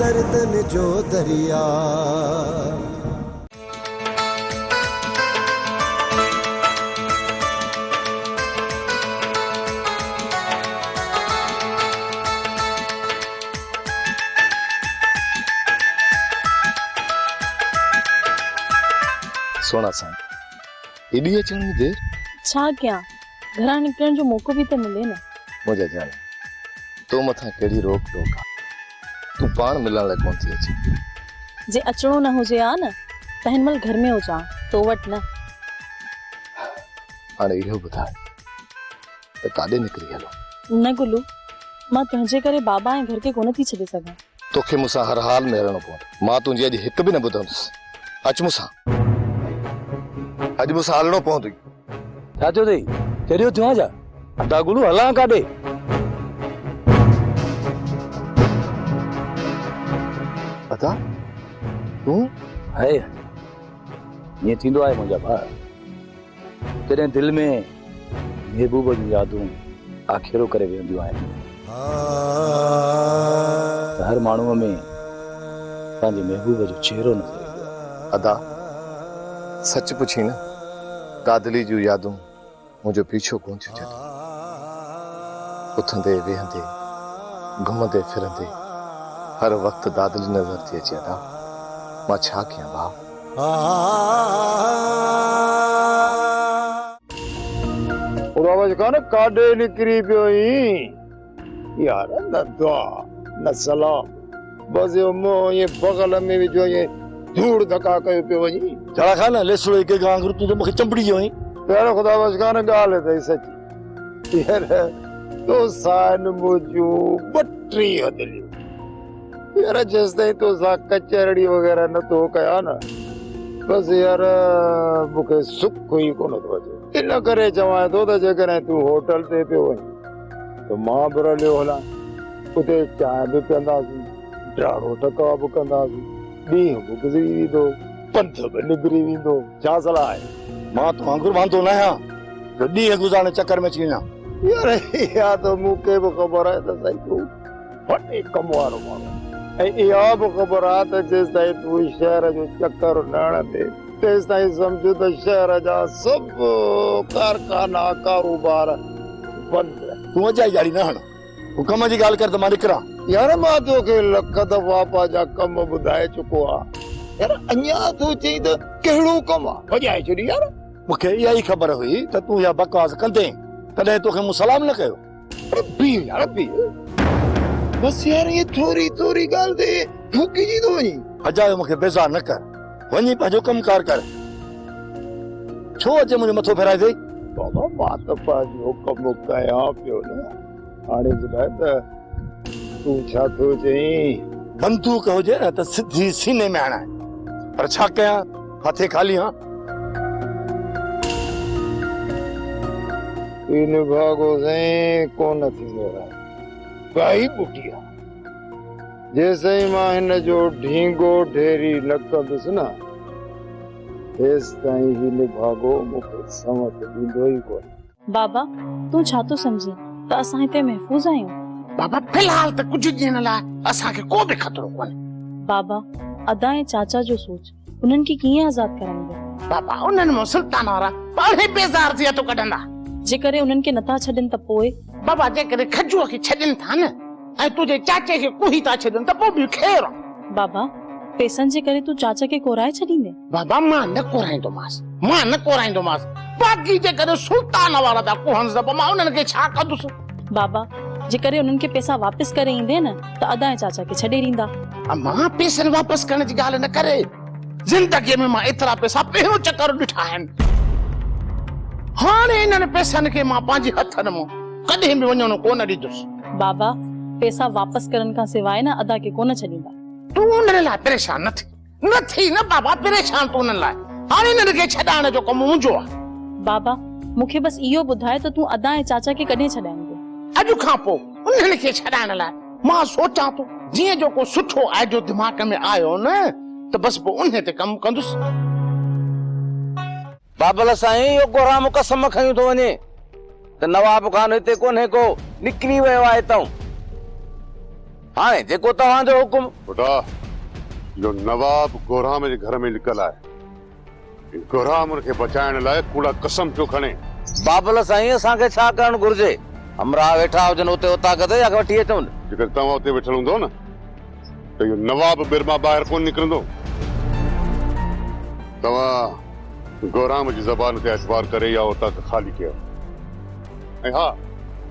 गर्दन जो दरिया। सोना सा एडी अचण में देर छा क्या घरा निकरण जो मौको भी तो मिले ना। मुझे जाने तो मथा केड़ी रोक टोक तू पान मिलण लाइ कोन थी अचे। जे अचणो न हुजे आ न त हिनमल घर में हुजा तो वट न। हाणे इहो ॿुधाए त काॾे निकिरी हलो। न गुलू मां तुंहिंजे करे बाबा ऐं घर के कोन थी छॾे सघां। तोखे मूंसां हर हाल में रहणो पवंदो। मां तुंहिंजी अॼु हिकु बि न ॿुधंदुसि। अच मूंसां अॼु मूंसां हलणो पवंदो। छा थियो अथई चरियो थियो आहे छा? अदा गुलू हलां काॾे? अदा तूं है ईअं थींदो आहे मुंहिंजा भाउ। जॾहिं दिलि में महबूब जूं यादूं आखेरो करे वेंदियूं आहिनि त हर माण्हूअ में पंहिंजे महबूब जो चेहरो नज़र ईंदो आहे। अदा सच पुछी न दादली जूं यादूं मुंहिंजो पीछो कोन थियूं छॾनि। उथंदे वेहंदे घुमंदे फिरंदे हर वक्त दादली नजर थी अचे। अदा मां छा कयां भाउ? आवाज कान काॾे निकिरी पियो यार। न दुआ न सलाम बस यो मुंह ये बगल में भी जो ये धूड़ धक्का कयो पियो वञी। जड़ा खाना लेसड़ो के गांगरू तू तो मूंखे चंबड़ी जो आई। पहिरों ख़ुदा बस कान ॻाल्हि अथई सची यार। तो सान मुझू बट्री हदलियूं यार जेसिताईं तो सा कचहरी वग़ैरह न तो कया न बस यार मूंखे सुख ई कोन थो अचे। इन करे चवां थो त जेकॾहिं तूं होटल ते पियो वञी त मां बि हलियो हलां। उते चांहि बि पीअंदासीं ॾाढो टका बि कंदासीं। ॾींहुं बि गुज़री वेंदो पंथ बि निकिरी वेंदो। छा सलाह आहे? मां तो वांगुरु वांदो न आहियां जो ॾींहं गुज़ारण चक्कर में अची वञा। यार इहा त मूंखे बि ख़बर आहे त सही तूं वॾे कम वारो माण्हू ऐं इहा बि ख़बर आहे त जेसिताईं तूं शहर जो चक्कर न हणंदे तेसिताईं सम्झ त शहर जा सभु कारखाना कारोबार बंदि। तूं अजाई ॼाड़ी न हण। तूं कम जी ॻाल्हि कर त मां निकिरां। यार मां तोखे लख दफ़ा पंहिंजा कम ॿुधाए चुको आहे। यार अञा तूं चई त कहिड़ो कमु आहे? भॼाए छॾी यार। मूंखे इहा ई ख़बर हुई त तूं इहा बकवास कंदे तॾहिं तोखे मूं सलाम न कयो। अरे पी यार पी बस यार ये थोरी थोरी ॻाल्हि ते थूकिजी थो वञी। अजायो मूंखे बेज़ार न कर। वञी पंहिंजो कमकार कर। छो अचे मुंहिंजो मथो फेराए थई? बाबा मां त पंहिंजो कमु कयां पियो न। हाणे ॿुधाए त तूं छा थो चई? बंदूक हुजे न त सिधी सीने में हणाए पर छा कयां हथे खाली हां। इन भागो से कोन थींदो आहे काई बुटिया। जेसई मां हिन जो ढींगो ढेरी न कंदुसि न तेसिताईं हिन भागो मूंखे समझ ॾींदो ई कोन। बाबा तू छा तो समझी त असां हिते महफूज़ आहियूं? बाबा फिलहाल त कुछ ॾींहंनि लाइ असांखे को बि खतरो कोन्हे। बाबा अदा ऐं चाचा जो सोच उन्हनि खे कीअं आज़ाद कराईंदो? बाबा उन्हनि में सुल्तान वारा पाणे बेज़ार थी अतो कढंदा। जेकरे उन्हनि खे नथा छॾनि त पोइ? बाबा जेकरे खजूअ खे छॾनि था न ऐं तुंहिंजे चाचे खे कुही था छॾनि त पोइ बि ख़ैर। बाबा पैसनि जे करे तू चाचा खे कोराए छॾींदे? बाबा मां न कोराईंदोमांसि। बाक़ी जेकरे सुल्तान वारा था कोहनि त मां उन्हनि खे छा कंदुसि? बाबा जेकरे उन्हनि खे पैसा वापस करे ईंदे न त अदा ऐं चाचा खे छॾे ॾींदा। मां पैसनि वापस करण जी ॻाल्हि न करे। ज़िंदगीअ में मां एतिरा पैसा पहिरियों चक्कर ॾिठा आहिनि। हाणे इन्हनि पैसनि खे मां पंहिंजे हथनि में कॾहिं बि वञणो कोन ॾींदुसि। बाबा पैसा वापस करण खां सवाइ न अदा खे कोन छॾींदा। तू उन्हनि लाइ परेशान न थी न बाबा। परेशान तू उन्हनि लाइ। हाणे इन्हनि खे छॾाइण जो कमु मुंहिंजो आहे। बाबा मूंखे बस इहो ॿुधाए त तू अदा ऐं चाचा खे कॾहिं छॾाईंदे? अॼु खां पोइ उन्हनि खे छॾाइण लाइ मां सोचां थो जीअं जो को सुठो आइडियो दिमाग़ में आयो न त बस पोइ उन ते कमु कंदुसि। बाबल साईं यो कोराम कसम खयूं थो वञे त नवाब खान हिते कोन्हे को निकिरी वियो आहे हितां। हाणे जेको तव्हांजो हुकुम। बेटा जो नवाब गोराम जे घर में लिकल आहे, गोराम उनखे बचाइण लाइ कूड़ा कसम पियो खणे। बाबल साईं असांखे छा करणु घुर्जे? हमरा वेठा हुजनि उते उतां कदे या वठी अचूं। जेकर तव्हां उते वेठल हूंदो न त इहो नवाब बिरमा ॿाहिरि कोन निकिरंदो। तव्हां गोराम जी ज़बान ते एतबार करे या उतां ख़ाली कयो। ऐं हा,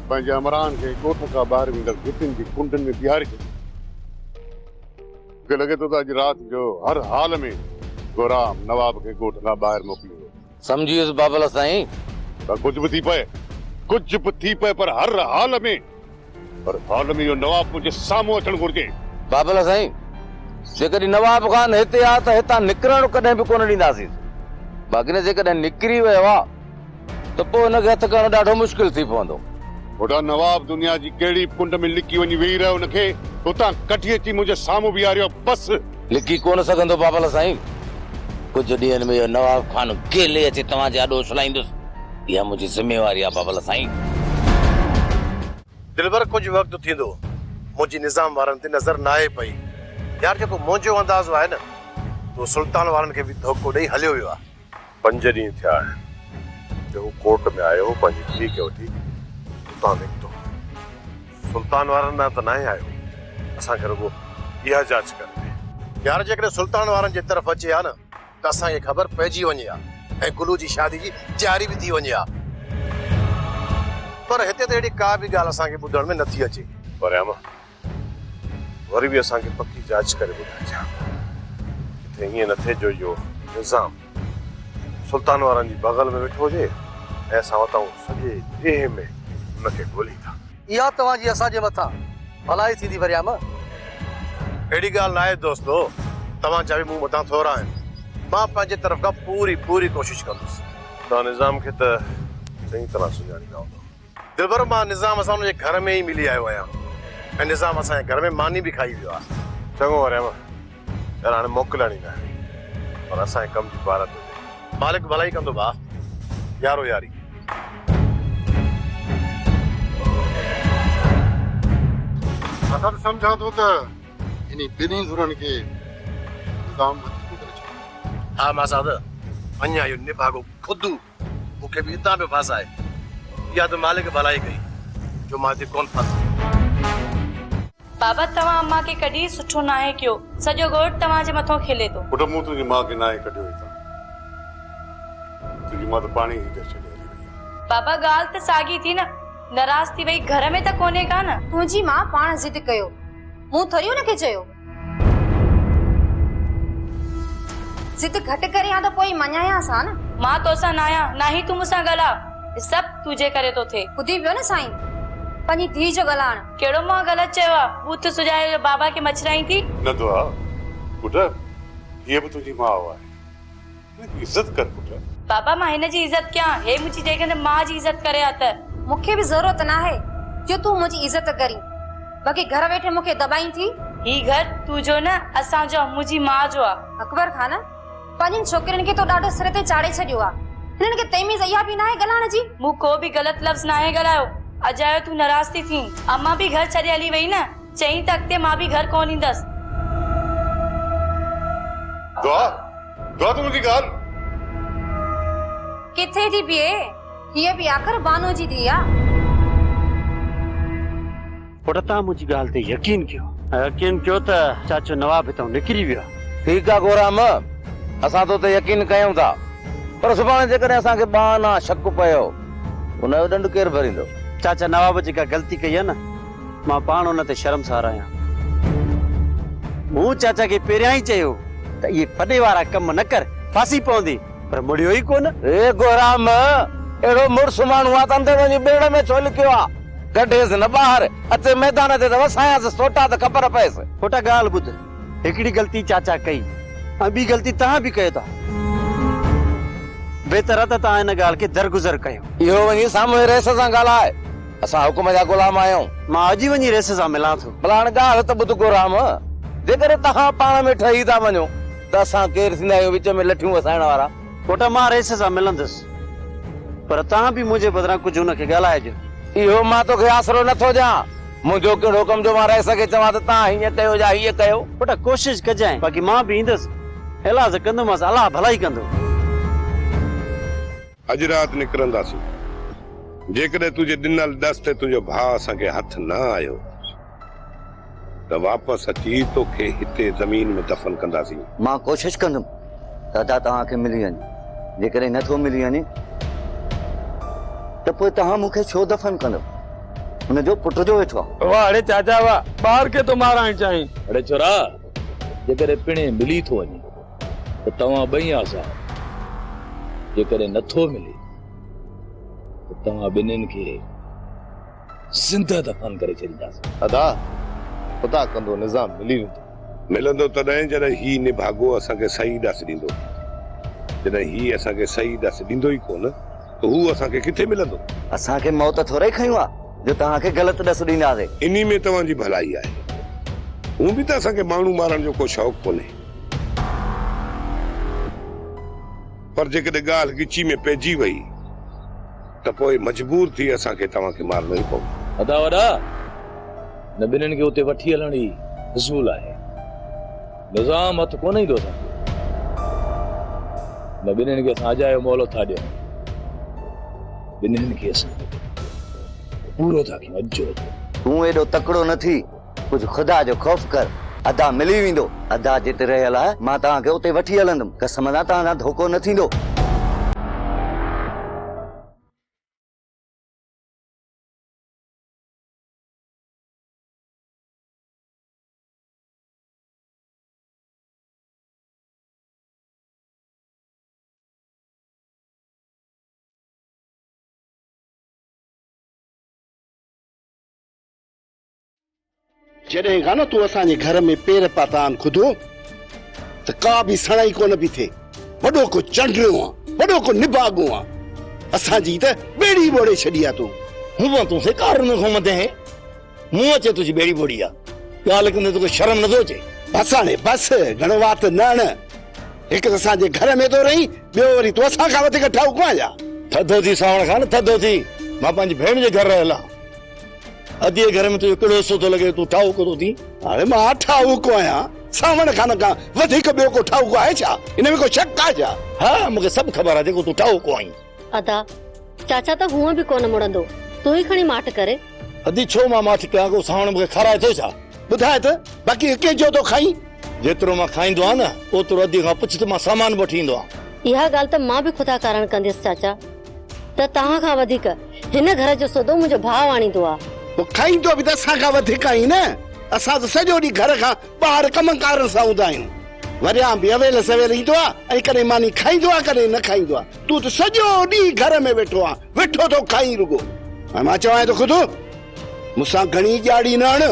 पंहिंजे अमरान खे ॻोठ खां ॿाहिरि वेंदड़ गिटियुनि जी कुंडनि में बीहारे छॾियो। मूंखे लॻे थो त अॼु राति जो हर हाल में गोराम नवाब खे ॻोठ खां ॿाहिरि मोकिलियो। समझी वियुसि बाबल साईं। पर कुछ भी थी पए पर हर हाल में इहो नवाब मुंहिंजे साम्हूं अचणु घुर्जे। बाबल साईं जेकॾहिं नवाब खान हिते आ त हितां निकिरणु कॾहिं बि कोन ॾींदासीं। बाक़ी न जेकॾहिं निकिरी वियो आहे त पोइ हुनखे हथु करणु ॾाढो मुश्किल थी पवंदो। होॾा नवाब दुनिया जी कहिड़ी कुंड में लिकी वञी वेही रहियो, हुनखे हुतां कढी अची मुंहिंजे साम्हूं बीहारियो बस। लिकी कोन सघंदो बाबल साईं। कुझु ॾींहंनि में इहो नवाब खान गेले अचे तव्हांजे आॾो सुलाईंदुसि। इहा मुंहिंजी ज़िम्मेवारी आहे बाबल साईं। दिलबर कुछ वक्त थींदो मुंहिंजी निज़ाम वारनि ते नज़र न आहे पई। यार जेको मुंहिंजो अंदाज़ो आहे न तो सुल्तान वारनि खे बि धोखो ॾेई हलियो वियो आहे। 5 ॾींहं थिया आहिनि जो कोर्ट में आयो, पंहिंजी धीउ खे वठी उतां निकितो। सुल्तान वारनि ॾांहुं त न आहे आयो, असांखे रुॻो इहा जांच करे। यार जेकॾहिं सुल्तान वारनि जे तरफ़ अचे हा न त असांखे ख़बर पइजी वञे हा ऐं गुलू जी शादी जी तयारी बि थी वञे हा। पर हिते त अहिड़ी का बि ॻाल्हि असांखे ॿुधण में नथी अचे। पर वरी बि असांखे पकी जांच करे ॿुधाइजां किथे हीअं न थिए जो इहो निज़ाम सुल्तान वारनि जी बगल में वेठो हुजे ऐं असां वतां सॼे ॾींहं में हुनखे ॻोल्ही था। इहा तव्हांजी असांजे मथां भलाई थींदी वरियाम। अहिड़ी ॻाल्हि न आहे दोस्तो, तव्हांजा बि मूं मथां थोरा आहिनि। मां पंहिंजे तरफ़ खां पूरी कोशिश कंदुसि। तव्हां निज़ाम खे त चङी तरह सुञाणींदा हूंदो। दिलबर मां निज़ाम असां हुनजे घर में ई मिली आयो आहियां ऐं निज़ाम असांजे घर में मानी बि खाई वियो आहे। चङो वरियाम, यार हाणे मोकिलणी न आहे पर असांजे कम जी भारत हुजे। मालिक भलाई कंदो भाउ, यारो यारी। असां सम्झां थो त इन ॿिन्ही धुरनि खे निज़ाम हा मां साहब अञा इहो निभागो खुद मूंखे बि हितां पियो फासाए। या तो मालिक भलाई कई जो मां ते कोन फासी। बाबा तव्हां अम्मा खे कॾहिं सुठो न आहे कयो। सॼो ॻोठ तव्हांजे मथां खिले थो। पुट मूं तुंहिंजी माउ खे न आहे कढियो हितां। तुंहिंजी माउ त पाणी ई छॾे हली वई आहे। बाबा ॻाल्हि त साॻी थी न, नाराज़ थी वई घर में त कोन्हे का न। तुंहिंजी मां पाण ज़िद कयो, मूं थोरी हुनखे चयो। ज़िद घटि करे या त पोइ मञायांस हा न। मां तोसां न आहियां, ना ही तूं मूंसां ॻाल्हा। सभु तुंहिंजे करे थो थिए। ॿुधी वियो न साईं, पंहिंजी धीउ जो ॻाल्हाइण। कहिड़ो मां ग़लति चयो आहे? बूथ सुझाए बाबा खे मछराई थी न तो पुट, ये भी तुझी माँ है, इज्जत कर पुट। बाबा मां हिन जी इज्जत कयां? हे मुंहिंजी जेकॾहिं मां जी इज्जत करे आ त मूंखे बि ज़रूरत न आहे जो तूं मुंहिंजी इज्जत करी। बाक़ी घर वेठे मूंखे दबाई थी। ही घर तुंहिंजो न असांजो, मुंहिंजी मां जो आहे। अकबर खान पंहिंजनि छोकिरनि खे तो ॾाढो सिर ते चाढ़े छॾियो आहे। हिननि खे तमीज़ इहा बि न आहे ॻाल्हाइण जी। मूं को बि ग़लति लफ़्ज़ न आहे ॻाल्हायो। अजायो तूं नाराज़ थी थी। अम्मा बि घर छॾे हली वई न, चई त अॻिते मां बि घर कोन ईंदसि। दुआ दुआ तू मुंहिंजी ॻाल्हि किथे थी बीहे? हीअ बि आख़िर बानो जी धीउ आहे। पुट तव्हां मुंहिंजी ॻाल्हि ते यकीन कयो त चाचो नवाब हितां निकिरी वियो आहे। ठीकु आहे गोराम, असां तो ते यकीन कयूं था, पर सुभाणे जेकॾहिं असांखे बहाना शक पियो उनजो ॾंड केरु भरींदो? चाचा नवाब जेका ग़लती कई आहे न, मां पाण हुन ते शर्मसार आहियां। मूं चाचा खे पहिरियां ई चयो त इहे फॾे वारा कम न कर, फासी पवंदी, पर मुड़ियो ई कोन। ए गोराम, अहिड़ो मुड़ुसु माण्हू आहे त अंदरि वञी बेड़ में छो लिखियो आहे? कढेसि न ॿाहिरि, अचे मैदान ते त वसायांसि सोटा त ख़बर पएसि। पुट ॻाल्हि ॿुध, हिकिड़ी ग़लती चाचा कई ऐं ॿी ग़लती तव्हां बि कयो था। बहितर आहे त तव्हां हिन ॻाल्हि खे दरगुज़र कयो। इहो वञी साम्हूं रेस सां ॻाल्हाए, असां हुकुम जा ग़ुलाम आहियूं। मां अॼु वञी रेस सां मिलां थो। भला हाणे ॻाल्हि त ॿुध गोराम, जेकॾहिं तव्हां पाण में ठही था वञो त असां केरु थींदा आहियूं विच में लठियूं वसाइण वारा? पुट मां रेस सां मिलंदुसि, पर तव्हां बि मुंहिंजे बदिरां कुझु हुनखे ॻाल्हाइजो। इहो मां तोखे आसरो नथो ॾियां, मुझो कहिड़ो कम जो मां रह सके चवां त तव्हां हीअं कयो या हीअं कयो। पुट कोशिश कजांइ, बाक़ी मां बि ईंदुसि, इलाज कंदोमांसि, अलाह भलाई कंदो। अॼु राति निकिरंदासीं। जेकॾहिं तुंहिंजे ॾिनल दस ते तुंहिंजो भाउ असांखे हथ न आयो त वापसि अची तोखे हिते ज़मीन में दफ़न कंदासीं। मां कोशिश कंदुमि त अदा तव्हांखे मिली वञे, जेकॾहिं नथो मिली वञे त पोइ तव्हां मूंखे छो दफ़न कंदो? हुनजो पुट जो वेठो आहे। वाह अड़े चाचा वाह, ॿार खे तो माराइण चाहीं। अड़े छोरा, जेकॾहिं पिणे मिली थो वञे त तव्हां ॿई आसा, जेकॾहिं नथो मिले त तव्हां ॿिन्हिनि खे ज़िंदा दफ़न करे छॾींदासीं। अदा ख़ुदा कंदो निज़ाम मिली वेंदो। मिलंदो तॾहिं जॾहिं ही निभागो असांखे सही ॾस ॾींदो। जॾहिं ही असांखे सही ॾस ॾींदो ई कोन त हू असांखे किथे मिलंदो? असांखे मौत थोरे खयूं आहे जो तव्हांखे ग़लति ॾस ॾींदासीं। इन्ही में तव्हांजी भलाई आहे। हूं बि त असांखे माण्हू मारण जो को शौक़ु कोन्हे, पर जेकॾहिं ॻाल्हि गिची में पइजी वई त पोइ मजबूर थी असांखे तव्हांखे मारणो ई पवंदो। अदा वॾा, न ॿिन्हिनि खे उते वठी हलण ई फ़िज़ूल आहे। निज़ाम हथ कोन ईंदो असांखे, न ॿिन्हिनि खे असां अजायो मौलो था ॾियूं, ॿिन्हिनि खे असां पूरो था कयूं। अजो तूं एॾो तकड़ो न थी, कुझु ख़ुदा जो ख़ौफ़ कर। अदा मिली वेंदो, अदा जिते रहियल आहे मां तव्हांखे उते वठी हलंदुमि, कसम सां तव्हां सां धोखो न थींदो। जॾहिं खां न तूं असांजे घर में पेर पातान खुदो त का बि सणाई कोन बि थिए। वॾो को चंडरियो आहे, वॾो को निभागो आहे, असांजी त ॿेड़ी ॿोड़े छॾी आहे। तूं हूं तूं कार में घुमंदे हैं, मुंह अचे तुझी बेड़ी बोड़ी आ। ॻाल्हि कंदे तोखे शर्म नथो अचे? बस हाणे बस, घणो वात न न। हिकु त असांजे घर में थो रही, ॿियो वरी तूं असां खां वधीक ठाहु आहियां। थधो थी सावण खां न थधो थी, मां पंहिंजी भेण जे घर रहियल आहियां। अधे घर में तुझो कहिड़ो हिसो थो लॻे, तूं ठाहु थो थी? हाणे मां ठाहु आहियां, सावण खान खां वधीक ॿियो को ठाहु आहे छा? इन में को शक आहे छा? हा, मूंखे सभु ख़बर आहे जेको तूं ठाहु आहीं। अदा चाचा त हूअं बि कोन मुड़ंदो, तूं ई खणी माठ करे। अदी छो मां माठ कयां? को सावण मूंखे खाराए थो छा? ॿुधाए त, बाक़ी कंहिंजो थो खाई? जेतिरो मां खाईंदो आहियां न, ओतिरो अदी खां पुछ त मां सामान वठी ईंदो आहियां। इहा ॻाल्हि त मां बि ख़ुदा कारण कंदसि चाचा, त तव्हां खां वधीक हिन घर जो सौदो मुंहिंजो भाउ आणींदो आहे। खाईंदो बि त असां खां वधीक ई न। असां त सॼो ॾींहुं घर खां ॿाहिरि कमकारनि सां हूंदा आहियूं। वरियां बि अवेल सवेल ईंदो आहे ऐं कॾहिं मानी खाईंदो आहे, कॾहिं न खाईंदो आहे। तूं त सॼो ॾींहुं घर में वेठो आहे, वेठो थो खाई रुगो। ऐं मां चवां थो खुदि मूंसां घणी ॼाड़ी न आण।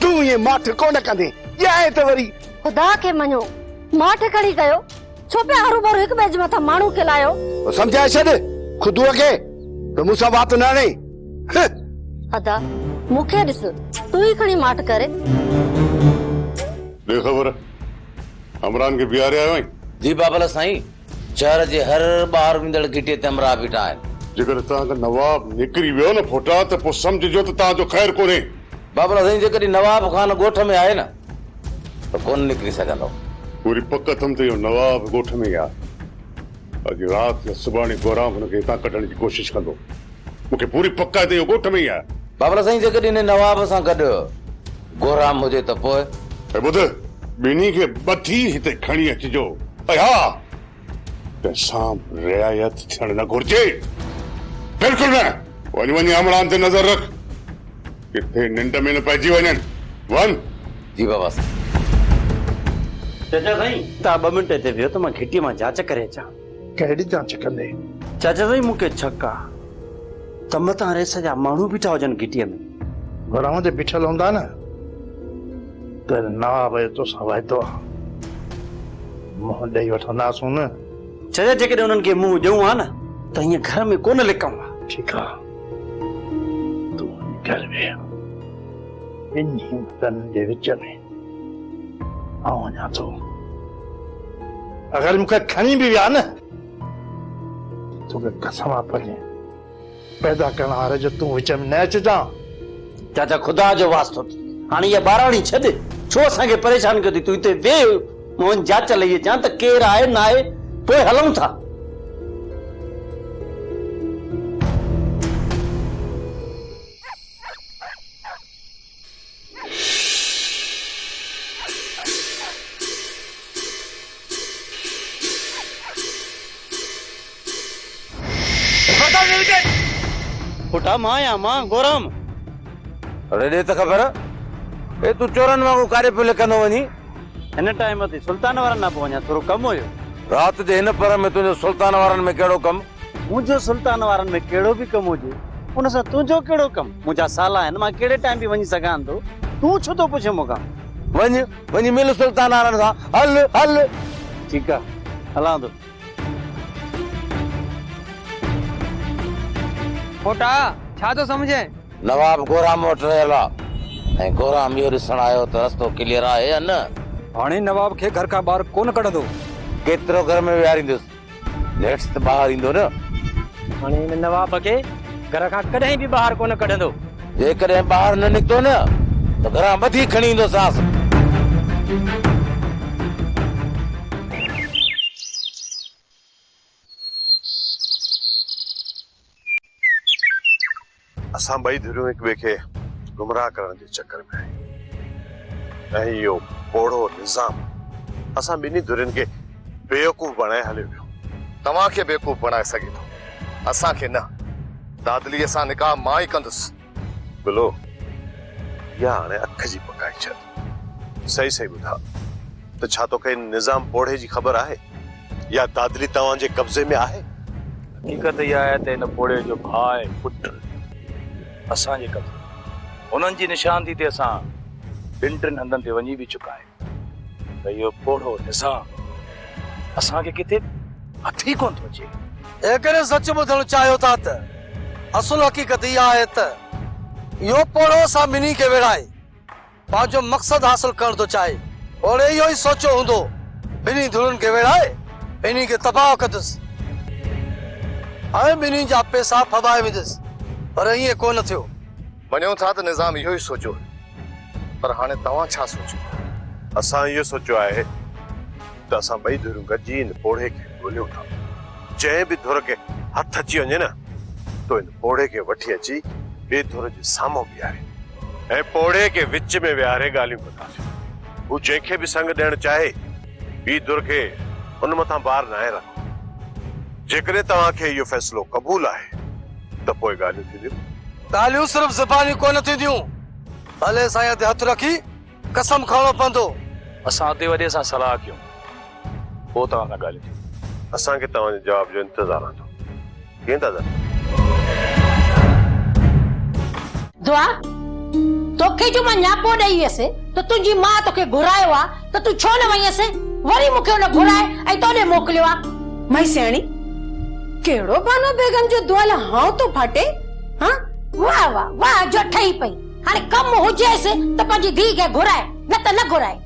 तूं ईअं माठ कोन कंदे, ॼाए त वरी ख़ुदा खे मञो, माठ खणी कयो, छो पिया हरू भरू हिक ॿिए जे मथां माण्हू खिलायो? समझाए छॾ खुदूअ खे त मूंसां वात न आणे। अदा मूंखे ॾिस, तूं ई खणी माठ करे। ख़बर अमरान खे बीहारे आयो आहीं? जी बाबल साईं, शहर जे हर ॿाहिरि वेंदड़ गिटीअ ते अमरा बीठा आहिनि। जेकर तव्हांजो नवाब निकिरी वियो न फोटा त पोइ सम्झिजो त तव्हांजो ख़ैर कोन्हे। बाबल साईं, जेकॾहिं नवाब खान ॻोठ में आहे न त कोन निकिरी सघंदो। पूरी पक अथम त इहो नवाब ॻोठ में ई आहे। अॼु राति या सुभाणे गोराम हुनखे हितां कढण जी कोशिशि कंदो। मूंखे पूरी पक आहे त इहो ॻोठ में ई आहे। बाबल साईं, जेकॾहिं हिन नवाब सां गॾु गोराम हुजे त पोइ ॿुध, ॿिन्ही खे ॿधी हिते खणी अचिजो। ऐं हा, कंहिंसां रिआयत थियण न घुर्जे, बिल्कुलु न। वञी वञी अमरान ते नज़र रख, किथे निंड में न पइजी वञनि। वञ। जी बाबा साईं। चाचा साईं, तव्हां 2 मिंट हिते वियो त मां घिटीअ मां जांच करे अचां। कहिड़ी जांच कंदे? चाचा साईं, मूंखे शक आहे त मतां रेस जा माण्हू बीठा हुजनि घिटीअ में। घरां ते बीठल हूंदा न त नवाब जो तोसां वाइदो आहे, मुंहुं ॾेई वठंदासूं न। चाचा, जेकॾहिं उन्हनि खे मुंहुं ॾियूं आहे न त हीअं घर में कोन लिकऊं आहे। ठीकु आहे, तूं घर में ॿिन्ही मर्दनि जे विच में आउं वञां थो। अगरि मूंखे खणी बि विया न, तोखे कसम आहे पढ़े पैदा करण वारे जो तूं विच में न अचिजां। चाचा खुदा जो वास्तो हाणे ये बाराणी छॾ छो असांखे परेशान कयो थी तूं हिते वे मोहन जांच लई अचां त केरु आहे न आहे पोइ हलूं था। पुटा मां या मां गोरम अरे दे त ख़बर ए तू चोरन वांगुरु कारे पियो लिखंदो वञी। हिन टाइम ते सुल्तान वारनि न पोइ वञा थोरो कमु हुयो। रात जे हिन पर में तुंहिंजो सुल्तान वारनि में कहिड़ो कमु? मुंहिंजो सुल्तान वारनि में कहिड़ो बि कमु हुजे उन सां तुंहिंजो कहिड़ो कमु? मुंहिंजा साला आहिनि मां कहिड़े टाइम बि वञी सघां थो तूं छो थो पुछे मूंखां? वञ वञी मिल सुल्तान वारनि सां हल हल। ठीकु आहे हलां थो। पोटा छा तो समझे? नवाब गोराम वटि रहियल आहे ऐं गोराम इहो ॾिसण आयो त रस्तो क्लियर आहे या न। हाणे नवाब खे घर खां ॿाहिरि कोन कढंदो। केतिरो घर में विहारींदुसि नेठि त ॿाहिरि ईंदो न। हाणे हिन नवाब खे घर खां कॾहिं बि ॿाहिरि कोन कढंदो। जेकॾहिं ॿाहिरि न निकितो न त घरां ॿधी खणी ईंदो सांस। असां ॿई धुरियूं हिक ॿिए खे गुमराह करण जे चक्कर में आहियूं ऐं इहो पोड़ो निज़ाम असां ॿिन्ही धुरियुनि खे बेवकूफ़ बणाए हलियो वियो। तव्हांखे बेवकूफ़ बणाए सघे थो असांखे न। दादलीअ सां निकाह मां ई कंदुसि। गुलो या हाणे अख जी पकाए छॾ। सही सही ॿुधा त छा तोखे निज़ाम पोड़े जी ख़बर आहे या दादली तव्हांजे कब्ज़े में आहे? हकीकत इहा आहे त हिन पोड़े जो भाउ ऐं पुटु असांजे कब्ज़े उन्हनि जी निशानदी ते असां ॿिनि टिनि हंधनि ते वञी बि चुका आहियूं त इहो पोड़ो निज़ाम असांखे किथे हथ ई कोन थो अचे। एकरे सच ॿुधणु चाहियो था त असुल हकीकत इहा आहे त इहो पोड़ो असां ॿिन्ही खे विड़ाए पंहिंजो मक़सदु हासिल करण थो चाहे। ओड़े इहो ई सोचियो हूंदो ॿिन्ही धुरुनि खे विड़ाए ॿिन्ही खे तबाह कंदुसि ऐं ॿिन्ही जा पैसा फबाए वेंदुसि पर ईअं कोन थियो। मञूं था त निज़ाम इहो ई सोचियो पर हाणे तव्हां छा सोचियो? असां इहो सोचियो आहे त असां ॿई धुरियूं गॾिजी हिन पोड़े खे ॻोल्हियूं था। जंहिं बि धुर खे हथ अची वञे न तो हिन पोड़े खे वठी अची ॿिए धुर जे साम्हूं बीहारे ऐं पोड़े खे विच में विहारे ॻाल्हियूं कंदासीं। हू जंहिंखे बि संग ॾियणु चाहे ॿी धुर खे उन मथां बार नाहे रखो। जेकॾहिं तव्हांखे इहो फ़ैसिलो क़बूल आहे त पोइ ॻाल्हियूं थींदियूं। ॻाल्हियूं सिर्फ़ ज़बानी कोन थींदियूं भले साईं ते हथ रखी कसम खणणो पवंदो। असां अते वॾे सां सलाह कयूं पोइ तव्हां सां ॻाल्हियूं थियूं। असांखे तव्हांजे जवाब जो इंतज़ारु आहे। कीअं दादा? दुआ तोखे जो मां न्यापो ॾेई वियसि त तुंहिंजी मां तोखे घुरायो आहे त तूं छो न वईंसि वरी मूंखे हुन घुराए ऐं तोॾे मोकिलियो आहे। मई सियाणी केड़ो बानो बेगम जो दुआला हाउ तो फाटे। हां वाह वाह वाह जो ठही पई। हाणे कम हुजेसि त पंहिंजी धी खे घुराए न त न घुराए।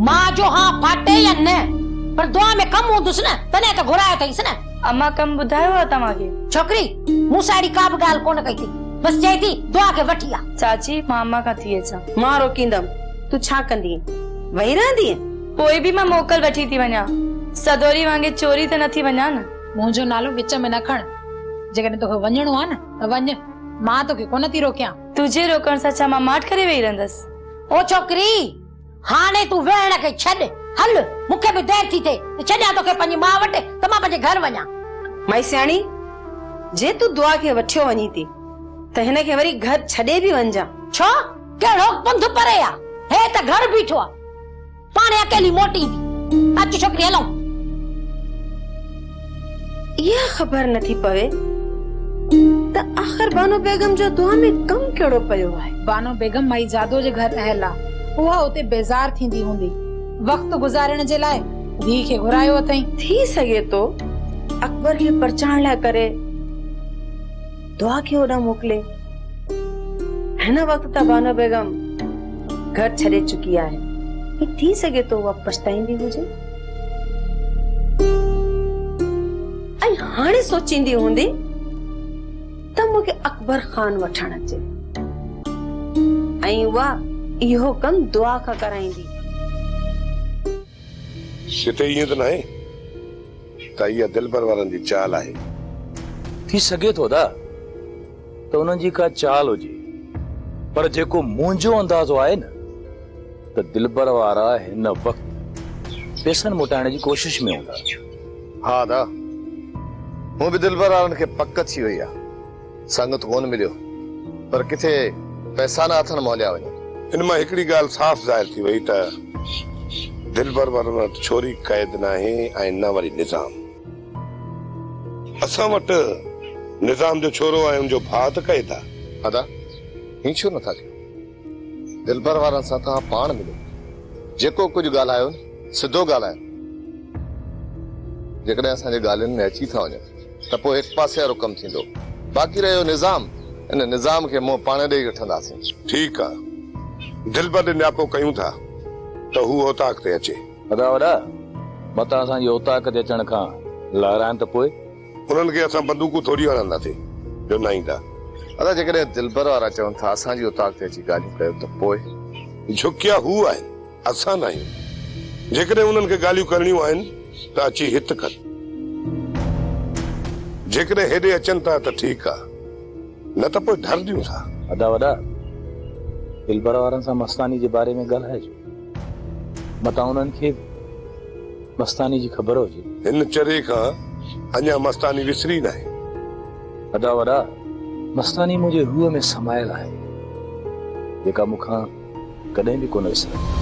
मां जो हां फाटे या न पर दुआ में कम हूंदुसि न तॾहिं त घुरायो अथईसि न। अम्मा कम ॿुधायो आहे तव्हांखे? छोकिरी मूं सां अहिड़ी का बि ॻाल्हि कोन कई थी बस चई थी दुआ खे वठी आ। चाची मां अम्मा खां थी अचां। मां रोकींदम तू छा कंदी वही रहंदी पोइ बि मां मोकल वठी थी वञा सदोरी वांगे चोरी त नथी वञा न। मुंहिंजो नालो विच में न खण जेकॾहिं तोखे वञणो आहे न त वञ मां तोखे कोन थी रोकियां। तुझे रोकण सां छा मां माठ करे वेही रहंदसि? ओ छोकिरी हाणे तूं वेहण खे छॾ हल मूंखे बि देर थी थिए छॾियां तोखे पंहिंजी मां वटि त मां पंहिंजे घर वञा। माई सियाणी जे तू दुआ खे वठियो वञी थी त हिन खे वरी घर छॾे बि वञजा। छो कहिड़ो पंध परे आ हे त घर बीठो आ पाणे अकेली मोटी थी। अच छोकिरी हलूं। यह खबर नथी पवे त आखिर बानो बेगम जो दुआ में कम केड़ो पयो है। बानो बेगम माई जादो जे घर रहला उहा उते बेजार थींदी हूंदी वक्त गुजारण जे लाइ धी खे घुरायो अथई। थी सके तो अकबर खे परचाण लाइ करे दुआ खे ओॾा मोकले। हिन वक्त त बानो बेगम घर छॾे चुकी आहे। थी सके तो वह पछताईंदी हुजे ऐं हाणे सोचींदी हूंदी मूंखे अकबर खान वठण अचे ऐं उहा इहो कम दुआ खां कराईंदी। हिते ईअं त न आहे त इहा दिलबर वारनि जी चाल आहे। थी सघे थो दा त उन्हनि जी का चाल हुजे, पर जेको मुंहिंजो अंदाज़ो आहे न त दिलबर वारा हिन वक़्तु पैसनि मोटाइण जी कोशिश में हूंदा। हाँ दा, हूं भी दिलबर वारनि खे पक थी वई आहे, संगत कोन मिलियो, पर किथे पैसा न हथनि मोलिया वञनि। इन मां हिकिड़ी ॻाल्हि साफ़ ज़ाहिर थी वई त दिलबर वारनि वटि छोरी क़ैद न आहे ऐं न वरी निज़ाम। असां वटि निज़ाम जो छोरो ऐं उनजो भाउ त कहे था। अदा हीअं छो नथा कयो? दिलबर वारनि सां तव्हां पाण मिलो, जेको कुझु ॻाल्हायो न सिधो ॻाल्हायो। जेकॾहिं असांजे ॻाल्हियुनि में अची था वञो त पोइ हिकु पासे वारो कमु थींदो, बाक़ी रहियो निज़ाम, इन निज़ाम खे मुंहुं पाण ॾेई वठंदासीं। ठीकु आहे, दिलबर ॾे न्यापो कयूं था त हू ओताक ते अचे। वॾा वॾा मतां असांजी ओताक ते अचण खां लाराइनि त पोइ उन्हनि खे असां बंदूकूं थोरी हणंदासीं जो न ईंदा। अदा जेकॾहिं दिलबर वारा चवनि था असांजी औताक ते अची ॻाल्हियूं कयो त पोइ झुकिया हू आहिनि, असां न आहियूं। जेकॾहिं उन्हनि खे ॻाल्हियूं करणियूं आहिनि त अची हित कनि, जेकॾहिं हेॾे अचनि था त ठीकु आहे, न त पोइ डर ॾियूं था। वॾा वॾा दिलबर वारनि सां मस्तानी जे बारे में ॻाल्हाइजो, मतां उन्हनि खे मस्तानी जी ख़बर हुजे। हिन चरे खां अञा मस्तानी विसरी न आहे। वॾा वॾा मस्तानी मुंहिंजे रूह में समायल आहे, जेका मूंखां कॾहिं बि कोन विसरंदी।